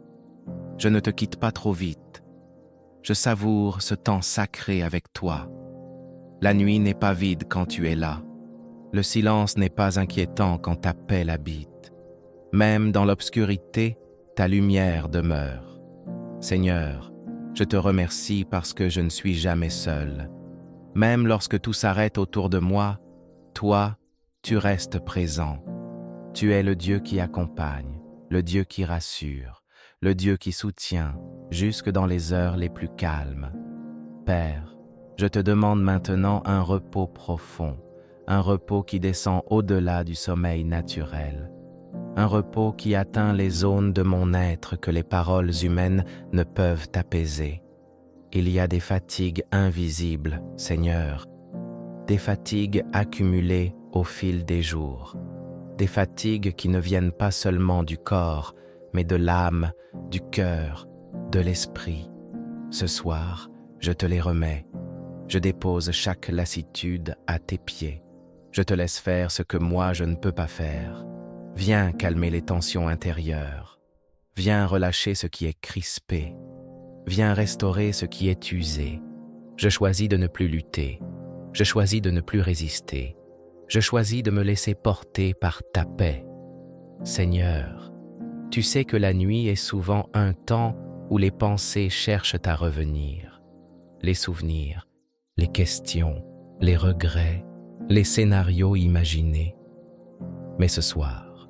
Je ne te quitte pas trop vite. Je savoure ce temps sacré avec toi. La nuit n'est pas vide quand tu es là. Le silence n'est pas inquiétant quand ta paix l'habite. Même dans l'obscurité, ta lumière demeure. Seigneur, je te remercie parce que je ne suis jamais seul. Même lorsque tout s'arrête autour de moi, toi, tu restes présent. Tu es le Dieu qui accompagne, le Dieu qui rassure, le Dieu qui soutient, jusque dans les heures les plus calmes. Père, je te demande maintenant un repos profond, un repos qui descend au-delà du sommeil naturel, un repos qui atteint les zones de mon être que les paroles humaines ne peuvent apaiser. Il y a des fatigues invisibles, Seigneur, des fatigues accumulées au fil des jours, des fatigues qui ne viennent pas seulement du corps, mais de l'âme, du cœur, de l'esprit. Ce soir, je te les remets. Je dépose chaque lassitude à tes pieds. Je te laisse faire ce que moi je ne peux pas faire. Viens calmer les tensions intérieures. Viens relâcher ce qui est crispé. Viens restaurer ce qui est usé. Je choisis de ne plus lutter. Je choisis de ne plus résister. Je choisis de me laisser porter par ta paix. Seigneur, tu sais que la nuit est souvent un temps où les pensées cherchent à revenir. Les souvenirs, les questions, les regrets, les scénarios imaginés. Mais ce soir,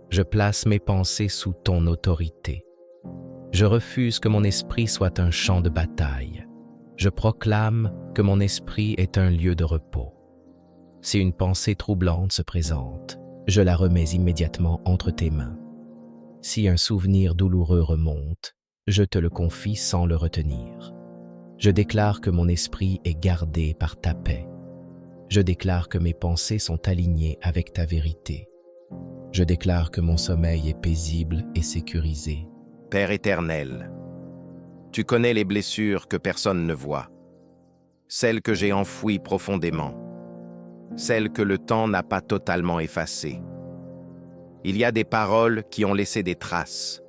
je place mes pensées sous ton autorité. Je refuse que mon esprit soit un champ de bataille. Je proclame que mon esprit est un lieu de repos. Si une pensée troublante se présente, je la remets immédiatement entre tes mains. Si un souvenir douloureux remonte, je te le confie sans le retenir. Je déclare que mon esprit est gardé par ta paix. Je déclare que mes pensées sont alignées avec ta vérité. Je déclare que mon sommeil est paisible et sécurisé. Père éternel, tu connais les blessures que personne ne voit, celles que j'ai enfouies profondément, celles que le temps n'a pas totalement effacées. Il y a des paroles qui ont laissé des traces,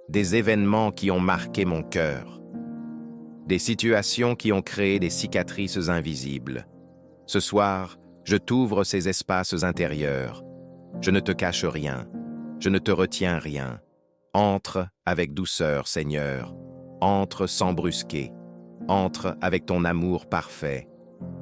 des événements qui ont marqué mon cœur, des situations qui ont créé des cicatrices invisibles. Ce soir, je t'ouvre ces espaces intérieurs. Je ne te cache rien, je ne te retiens rien. Entre avec douceur, Seigneur. Entre sans brusquer. Entre avec ton amour parfait.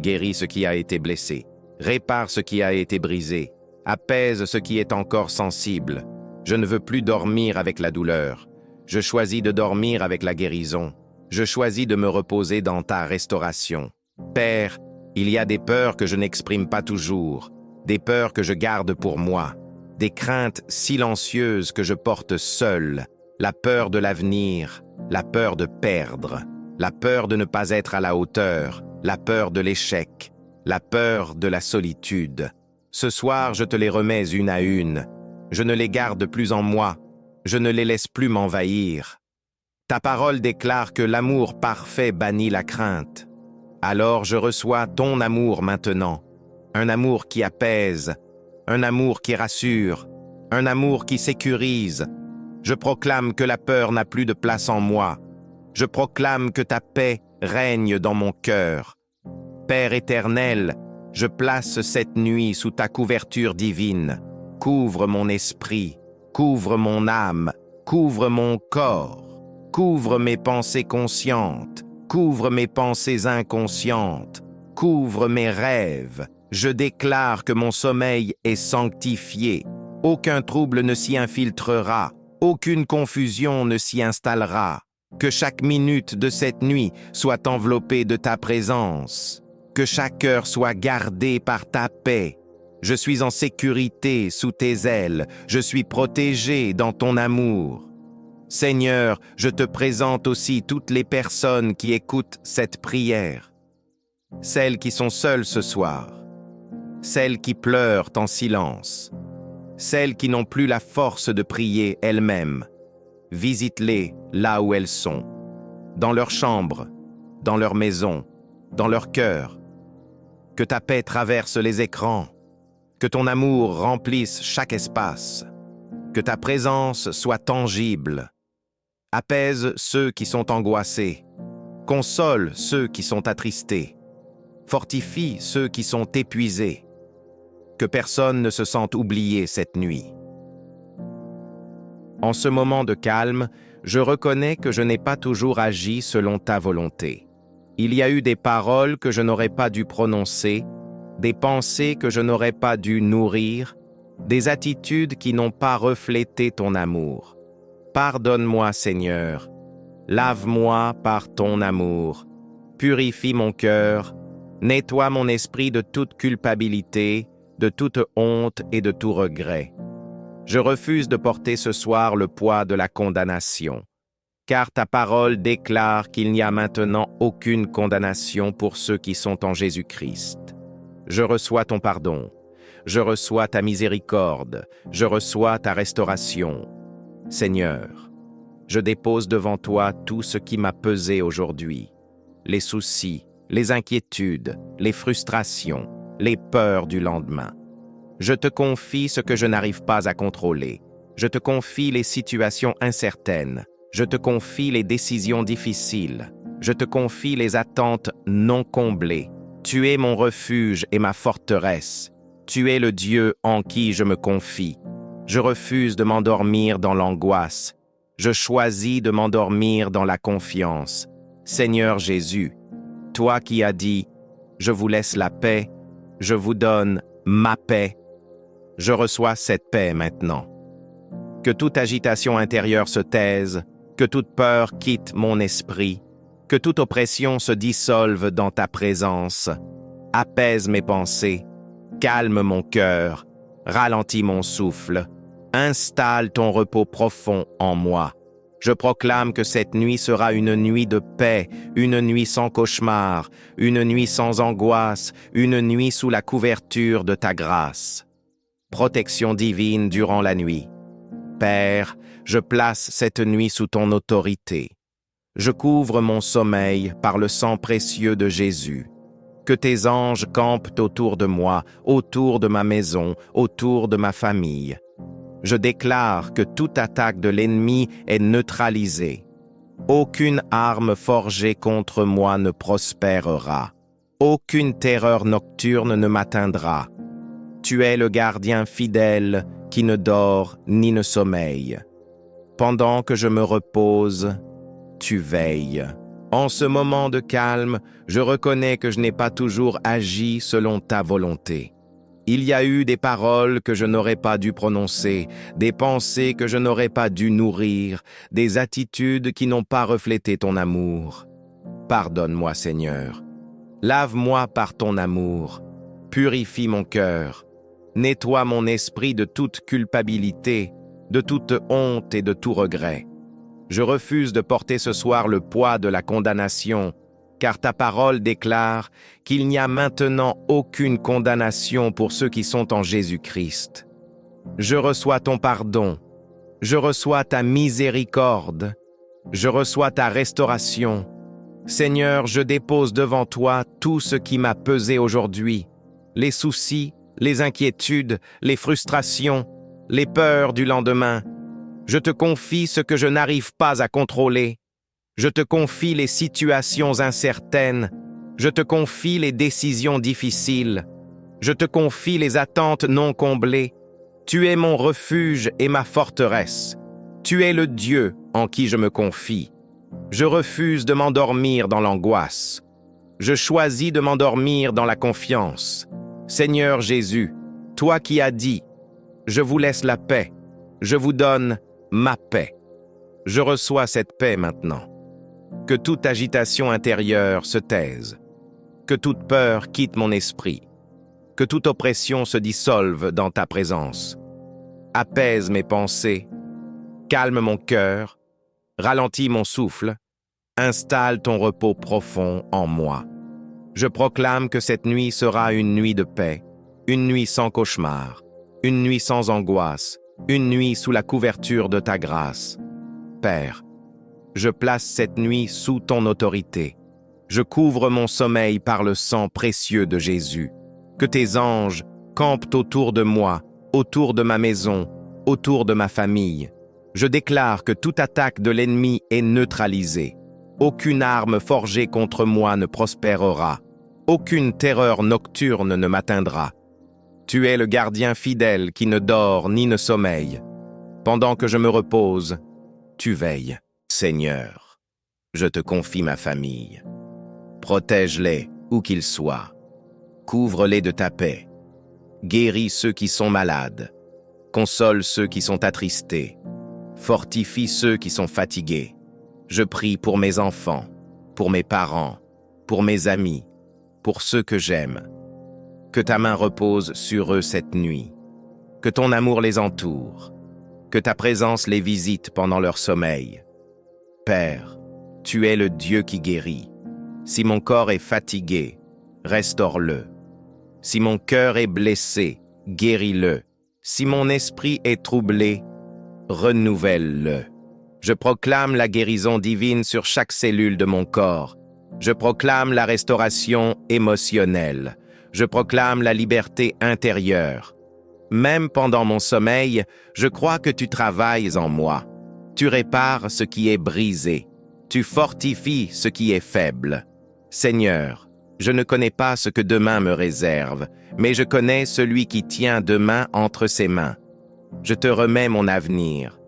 Guéris ce qui a été blessé. Répare ce qui a été brisé. Apaise ce qui est encore sensible. Je ne veux plus dormir avec la douleur. Je choisis de dormir avec la guérison. Je choisis de me reposer dans ta restauration. Père, il y a des peurs que je n'exprime pas toujours, des peurs que je garde pour moi, des craintes silencieuses que je porte seul, la peur de l'avenir, la peur de perdre, la peur de ne pas être à la hauteur, la peur de l'échec, la peur de la solitude. Ce soir, je te les remets une à une. Je ne les garde plus en moi, je ne les laisse plus m'envahir. Ta parole déclare que l'amour parfait bannit la crainte. Alors je reçois ton amour maintenant, un amour qui apaise, un amour qui rassure, un amour qui sécurise. Je proclame que la peur n'a plus de place en moi. Je proclame que ta paix règne dans mon cœur. Père éternel, je place cette nuit sous ta couverture divine. Couvre mon esprit, couvre mon âme, couvre mon corps. Couvre mes pensées conscientes, couvre mes pensées inconscientes, couvre mes rêves. Je déclare que mon sommeil est sanctifié. Aucun trouble ne s'y infiltrera, aucune confusion ne s'y installera. Que chaque minute de cette nuit soit enveloppée de ta présence. Que chaque heure soit gardée par ta paix. Je suis en sécurité sous tes ailes, je suis protégé dans ton amour. Seigneur, je te présente aussi toutes les personnes qui écoutent cette prière. Celles qui sont seules ce soir, celles qui pleurent en silence, celles qui n'ont plus la force de prier elles-mêmes. Visite-les là où elles sont, dans leur chambre, dans leur maison, dans leur cœur. Que ta paix traverse les écrans, que ton amour remplisse chaque espace, que ta présence soit tangible. Apaise ceux qui sont angoissés, console ceux qui sont attristés, fortifie ceux qui sont épuisés, que personne ne se sente oublié cette nuit. En ce moment de calme, je reconnais que je n'ai pas toujours agi selon ta volonté. Il y a eu des paroles que je n'aurais pas dû prononcer, des pensées que je n'aurais pas dû nourrir, des attitudes qui n'ont pas reflété ton amour. Pardonne-moi, Seigneur, lave-moi par ton amour, purifie mon cœur, nettoie mon esprit de toute culpabilité, de toute honte et de tout regret. Je refuse de porter ce soir le poids de la condamnation, car ta parole déclare qu'il n'y a maintenant aucune condamnation pour ceux qui sont en Jésus-Christ. Je reçois ton pardon, je reçois ta miséricorde, je reçois ta restauration. Seigneur, je dépose devant toi tout ce qui m'a pesé aujourd'hui, les soucis, les inquiétudes, les frustrations, les peurs du lendemain. Je te confie ce que je n'arrive pas à contrôler. Je te confie les situations incertaines. Je te confie les décisions difficiles. Je te confie les attentes non comblées. Tu es mon refuge et ma forteresse. Tu es le Dieu en qui je me confie. Je refuse de m'endormir dans l'angoisse. Je choisis de m'endormir dans la confiance. Seigneur Jésus, toi qui as dit « Je vous laisse la paix, je vous donne ma paix », je reçois cette paix maintenant. Que toute agitation intérieure se taise, que toute peur quitte mon esprit, que toute oppression se dissolve dans ta présence. Apaise mes pensées, calme mon cœur, ralentis mon souffle, installe ton repos profond en moi. Je proclame que cette nuit sera une nuit de paix, une nuit sans cauchemar, une nuit sans angoisse, une nuit sous la couverture de ta grâce. Protection divine durant la nuit. Père, je place cette nuit sous ton autorité. Je couvre mon sommeil par le sang précieux de Jésus. Que tes anges campent autour de moi, autour de ma maison, autour de ma famille. Je déclare que toute attaque de l'ennemi est neutralisée. Aucune arme forgée contre moi ne prospérera. Aucune terreur nocturne ne m'atteindra. Tu es le gardien fidèle qui ne dort ni ne sommeille. Pendant que je me repose, tu veilles. En ce moment de calme, je reconnais que je n'ai pas toujours agi selon ta volonté. Il y a eu des paroles que je n'aurais pas dû prononcer, des pensées que je n'aurais pas dû nourrir, des attitudes qui n'ont pas reflété ton amour. Pardonne-moi, Seigneur. Lave-moi par ton amour. Purifie mon cœur. Nettoie mon esprit de toute culpabilité, de toute honte et de tout regret. Je refuse de porter ce soir le poids de la condamnation, car ta parole déclare qu'il n'y a maintenant aucune condamnation pour ceux qui sont en Jésus-Christ. Je reçois ton pardon, je reçois ta miséricorde, je reçois ta restauration. Seigneur, je dépose devant toi tout ce qui m'a pesé aujourd'hui, les soucis, les inquiétudes, les frustrations, les peurs du lendemain. Je te confie ce que je n'arrive pas à contrôler. Je te confie les situations incertaines. Je te confie les décisions difficiles. Je te confie les attentes non comblées. Tu es mon refuge et ma forteresse. Tu es le Dieu en qui je me confie. Je refuse de m'endormir dans l'angoisse. Je choisis de m'endormir dans la confiance. Seigneur Jésus, toi qui as dit, « Je vous laisse la paix, je vous donne ma paix ». Je reçois cette paix maintenant. Que toute agitation intérieure se taise. Que toute peur quitte mon esprit. Que toute oppression se dissolve dans ta présence. Apaise mes pensées. Calme mon cœur. Ralentis mon souffle. Installe ton repos profond en moi. Je proclame que cette nuit sera une nuit de paix, une nuit sans cauchemar, une nuit sans angoisse, une nuit sous la couverture de ta grâce. Père, je place cette nuit sous ton autorité. Je couvre mon sommeil par le sang précieux de Jésus. Que tes anges campent autour de moi, autour de ma maison, autour de ma famille. Je déclare que toute attaque de l'ennemi est neutralisée. Aucune arme forgée contre moi ne prospérera. Aucune terreur nocturne ne m'atteindra. Tu es le gardien fidèle qui ne dort ni ne sommeille. Pendant que je me repose, tu veilles. Seigneur, je te confie ma famille. Protège-les, où qu'ils soient. Couvre-les de ta paix. Guéris ceux qui sont malades. Console ceux qui sont attristés. Fortifie ceux qui sont fatigués. Je prie pour mes enfants, pour mes parents, pour mes amis, pour ceux que j'aime. Que ta main repose sur eux cette nuit. Que ton amour les entoure. Que ta présence les visite pendant leur sommeil. Père, tu es le Dieu qui guérit. Si mon corps est fatigué, restaure-le. Si mon cœur est blessé, guéris-le. Si mon esprit est troublé, renouvelle-le. Je proclame la guérison divine sur chaque cellule de mon corps. Je proclame la restauration émotionnelle. Je proclame la liberté intérieure. Même pendant mon sommeil, je crois que tu travailles en moi. Tu répares ce qui est brisé. Tu fortifies ce qui est faible. Seigneur, je ne connais pas ce que demain me réserve, mais je connais celui qui tient demain entre ses mains. Je te remets mon avenir.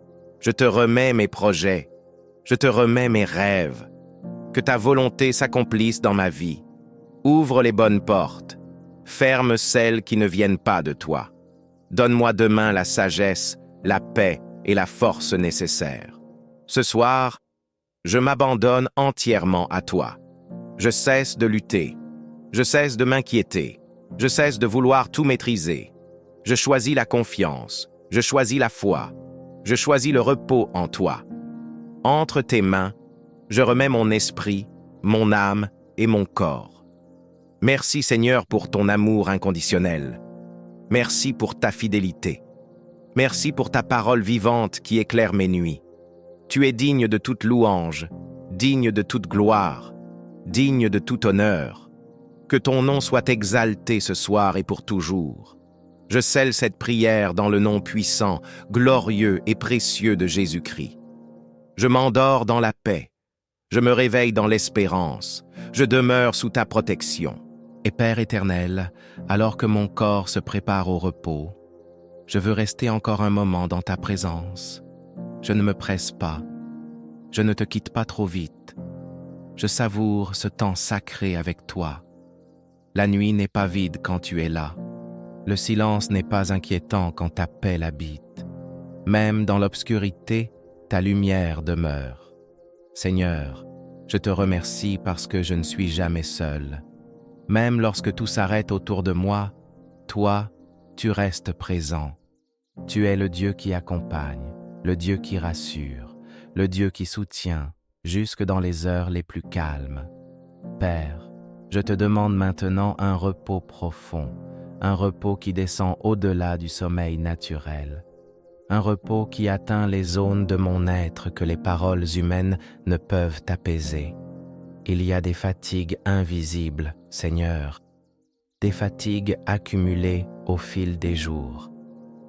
Je te remets mes projets. Je te remets mes rêves. Que ta volonté s'accomplisse dans ma vie. Ouvre les bonnes portes. Ferme celles qui ne viennent pas de toi. Donne-moi demain la sagesse, la paix et la force nécessaires. Ce soir, je m'abandonne entièrement à toi. Je cesse de lutter. Je cesse de m'inquiéter. Je cesse de vouloir tout maîtriser. Je choisis la confiance. Je choisis la foi. Je choisis le repos en toi. Entre tes mains, je remets mon esprit, mon âme et mon corps. Merci Seigneur pour ton amour inconditionnel. Merci pour ta fidélité. Merci pour ta parole vivante qui éclaire mes nuits. Tu es digne de toute louange, digne de toute gloire, digne de tout honneur. Que ton nom soit exalté ce soir et pour toujours. Je scelle cette prière dans le nom puissant, glorieux et précieux de Jésus-Christ. Je m'endors dans la paix. Je me réveille dans l'espérance. Je demeure sous ta protection. Et Père éternel, alors que mon corps se prépare au repos, je veux rester encore un moment dans ta présence. Je ne me presse pas. Je ne te quitte pas trop vite. Je savoure ce temps sacré avec toi. La nuit n'est pas vide quand tu es là. Le silence n'est pas inquiétant quand ta paix l'habite. Même dans l'obscurité, ta lumière demeure. Seigneur, je te remercie parce que je ne suis jamais seul. Même lorsque tout s'arrête autour de moi, toi, tu restes présent. Tu es le Dieu qui accompagne, le Dieu qui rassure, le Dieu qui soutient, jusque dans les heures les plus calmes. Père, je te demande maintenant un repos profond, un repos qui descend au-delà du sommeil naturel, un repos qui atteint les zones de mon être que les paroles humaines ne peuvent apaiser. Il y a des fatigues invisibles, Seigneur, des fatigues accumulées au fil des jours,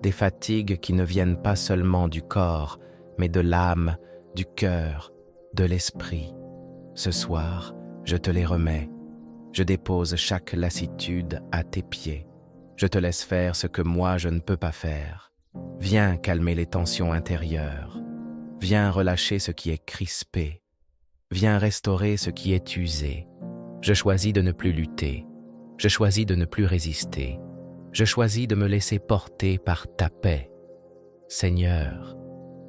des fatigues qui ne viennent pas seulement du corps, mais de l'âme, du cœur, de l'esprit. Ce soir, je te les remets. Je dépose chaque lassitude à tes pieds. Je te laisse faire ce que moi je ne peux pas faire. Viens calmer les tensions intérieures. Viens relâcher ce qui est crispé. Viens restaurer ce qui est usé. Je choisis de ne plus lutter. Je choisis de ne plus résister. Je choisis de me laisser porter par ta paix. Seigneur,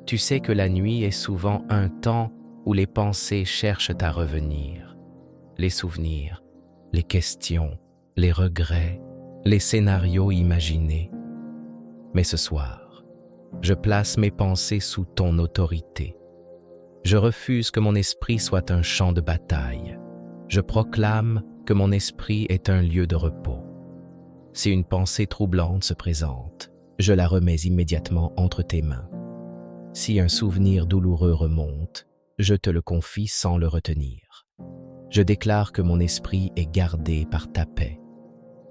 tu sais que la nuit est souvent un temps où les pensées cherchent à revenir. Les souvenirs, les questions, les regrets, les scénarios imaginés. Mais ce soir, je place mes pensées sous ton autorité. Je refuse que mon esprit soit un champ de bataille. Je proclame que mon esprit est un lieu de repos. Si une pensée troublante se présente, je la remets immédiatement entre tes mains. Si un souvenir douloureux remonte, je te le confie sans le retenir. Je déclare que mon esprit est gardé par ta paix.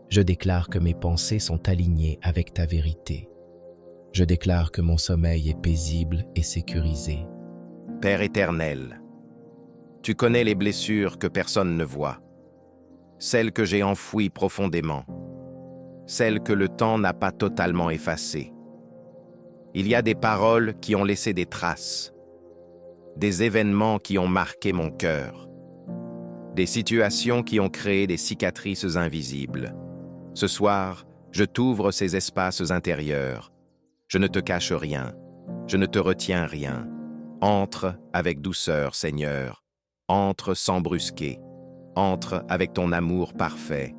Je déclare que mes pensées sont alignées avec ta vérité. Je déclare que mon sommeil est paisible et sécurisé. Père éternel, tu connais les blessures que personne ne voit, celles que j'ai enfouies profondément, celles que le temps n'a pas totalement effacées. Il y a des paroles qui ont laissé des traces, des événements qui ont marqué mon cœur, des situations qui ont créé des cicatrices invisibles. Ce soir, je t'ouvre ces espaces intérieurs. Je ne te cache rien, je ne te retiens rien. Entre avec douceur, Seigneur. Entre sans brusquer. Entre avec ton amour parfait.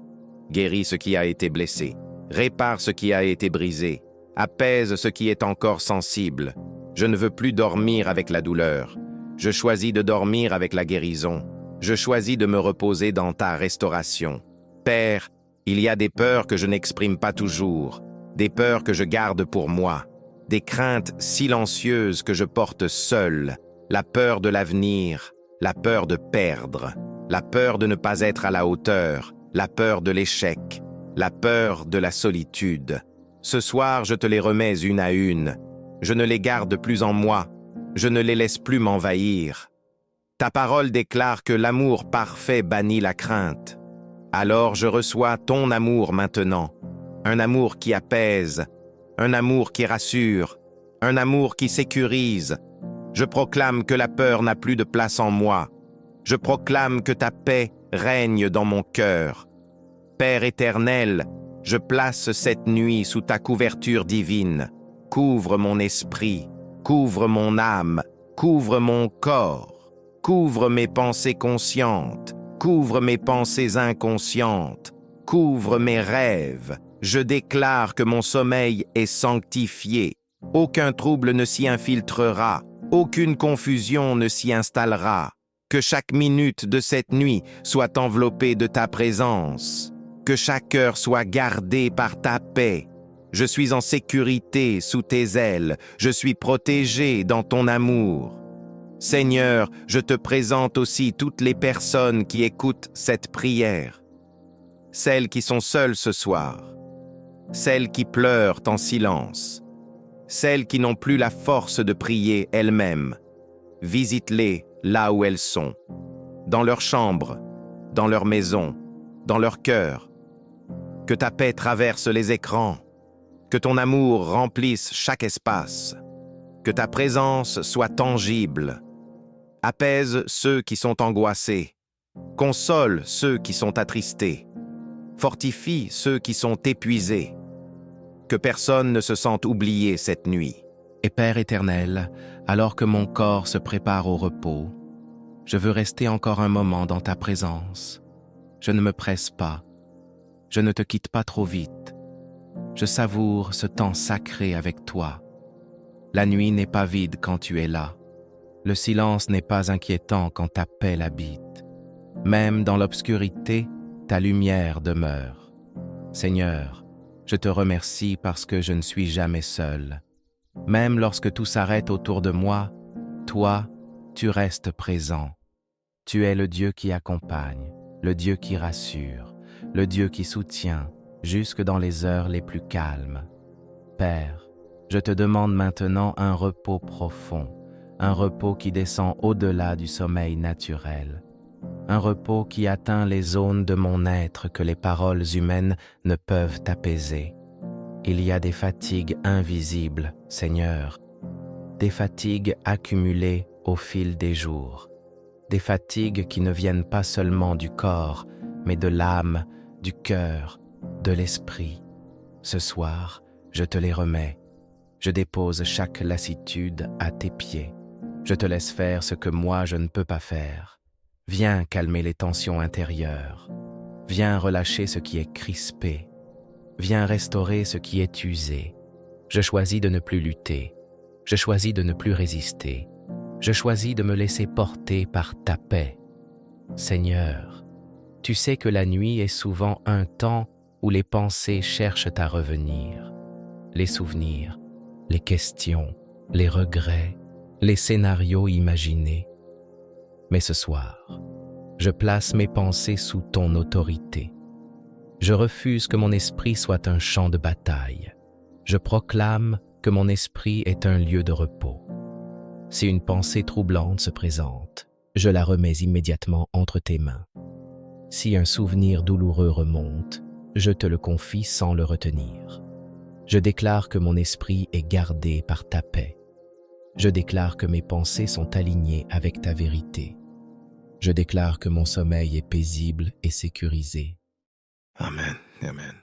Guéris ce qui a été blessé. Répare ce qui a été brisé. Apaise ce qui est encore sensible. Je ne veux plus dormir avec la douleur. Je choisis de dormir avec la guérison. Je choisis de me reposer dans ta restauration. Père, il y a des peurs que je n'exprime pas toujours, des peurs que je garde pour moi, des craintes silencieuses que je porte seul, la peur de l'avenir, la peur de perdre, la peur de ne pas être à la hauteur, la peur de l'échec, la peur de la solitude. Ce soir, je te les remets une à une. Je ne les garde plus en moi. Je ne les laisse plus m'envahir. Ta parole déclare que l'amour parfait bannit la crainte. Alors je reçois ton amour maintenant, un amour qui apaise, un amour qui rassure, un amour qui sécurise. Je proclame que la peur n'a plus de place en moi. Je proclame que ta paix règne dans mon cœur. Père éternel, je place cette nuit sous ta couverture divine. Couvre mon esprit, couvre mon âme, couvre mon corps, couvre mes pensées conscientes, couvre mes pensées inconscientes, couvre mes rêves. Je déclare que mon sommeil est sanctifié. Aucun trouble ne s'y infiltrera. Aucune confusion ne s'y installera. Que chaque minute de cette nuit soit enveloppée de ta présence. Que chaque heure soit gardée par ta paix. Je suis en sécurité sous tes ailes. Je suis protégé dans ton amour. Seigneur, je te présente aussi toutes les personnes qui écoutent cette prière. Celles qui sont seules ce soir. Celles qui pleurent en silence. Celles qui n'ont plus la force de prier elles-mêmes. Visite-les là où elles sont, dans leur chambre, dans leur maison, dans leur cœur. Que ta paix traverse les écrans, que ton amour remplisse chaque espace, que ta présence soit tangible. Apaise ceux qui sont angoissés, console ceux qui sont attristés, fortifie ceux qui sont épuisés. Que personne ne se sente oublié cette nuit. Et Père éternel, alors que mon corps se prépare au repos, je veux rester encore un moment dans ta présence. Je ne me presse pas. Je ne te quitte pas trop vite. Je savoure ce temps sacré avec toi. La nuit n'est pas vide quand tu es là. Le silence n'est pas inquiétant quand ta paix l'habite. Même dans l'obscurité, ta lumière demeure. Seigneur, je te remercie parce que je ne suis jamais seul. Même lorsque tout s'arrête autour de moi, toi, tu restes présent. Tu es le Dieu qui accompagne, le Dieu qui rassure, le Dieu qui soutient, jusque dans les heures les plus calmes. Père, je te demande maintenant un repos profond, un repos qui descend au-delà du sommeil naturel, un repos qui atteint les zones de mon être que les paroles humaines ne peuvent apaiser. Il y a des fatigues invisibles, Seigneur, des fatigues accumulées au fil des jours, des fatigues qui ne viennent pas seulement du corps, mais de l'âme, du cœur, de l'esprit. Ce soir, je te les remets. Je dépose chaque lassitude à tes pieds. Je te laisse faire ce que moi je ne peux pas faire. Viens calmer les tensions intérieures. Viens relâcher ce qui est crispé. Viens restaurer ce qui est usé. Je choisis de ne plus lutter. Je choisis de ne plus résister. Je choisis de me laisser porter par ta paix. Seigneur, tu sais que la nuit est souvent un temps où les pensées cherchent à revenir. Les souvenirs, les questions, les regrets, les scénarios imaginés. Mais ce soir, je place mes pensées sous ton autorité. Je refuse que mon esprit soit un champ de bataille. Je proclame que mon esprit est un lieu de repos. Si une pensée troublante se présente, je la remets immédiatement entre tes mains. Si un souvenir douloureux remonte, je te le confie sans le retenir. Je déclare que mon esprit est gardé par ta paix. Je déclare que mes pensées sont alignées avec ta vérité. Je déclare que mon sommeil est paisible et sécurisé. Amen. Amen.